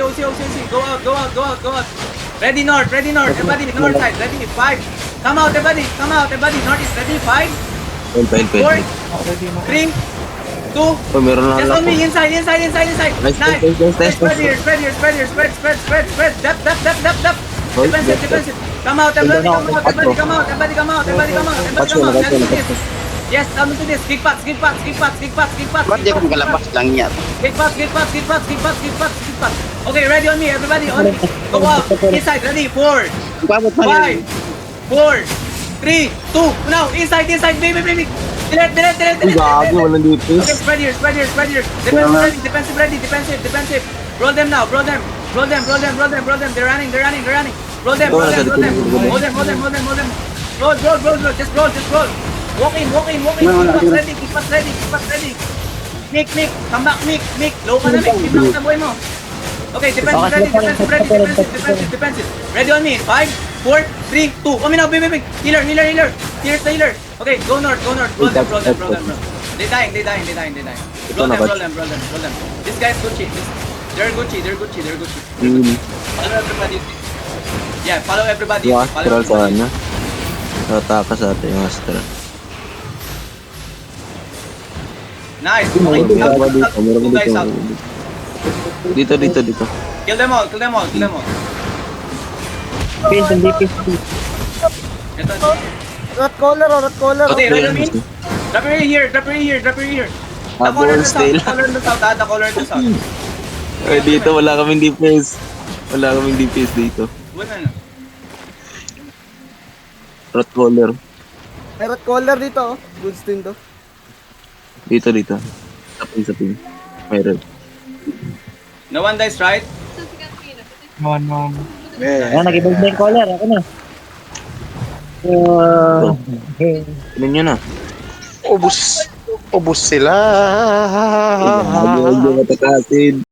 Go out. Ready north. Everybody, north side. Ready, 5. Come out, everybody. North is ready, 5, 4, 3, 2. Oh, meron na Just lang on me, ako. inside. Nice. Spread here. Spread. Dap. Defensive. Come out, everybody. Come out. Yes, come to this. Kick pass. Ba't di ko makalabas lang yan? Kick pass. Okay, ready on me, everybody. On me. Go out. Inside, ready. 4, Babot man 5, yun. 4, 3, 2. Now, inside. Baby. Direct. Ang gagi, walang Okay, DPS. spread here. Defensive ready. Roll them now. Roll them. They're running. Roll them. Hold them. Roll. Just roll. Walk in. Keep us ready. Nick. Come back, Nick. Low ka na, Nick. Keep lang sa buhay mo. Okay, defensive ready. Ready on me. 5, 4, 3, 2. Oh, now, baby. Healer. Here's the healer. Okay, go north. Roll them, bro. They dying. Roll them. This guy's Gucci. They're Gucci. Follow everybody. Yeah, follow everybody. Yung astral sa kanya. Nataka sa atin yung astral. Nice. Meron Two guys out. dito. Dito. Kill them all. Ito. Rat collar. Okay, ready on me? Drop your here. The color in the south. The color in the south. Ay, dito wala kaming DPS. Dito. Wala na. Rot collar. May rat collar dito, oh. Goods din to. Dito. Sapin. Meron. No one dies, right? Ayan, nag-ibig na yung collar. Ako na. Ano nyo na? Ubus sila. Ay, hindi matakasin.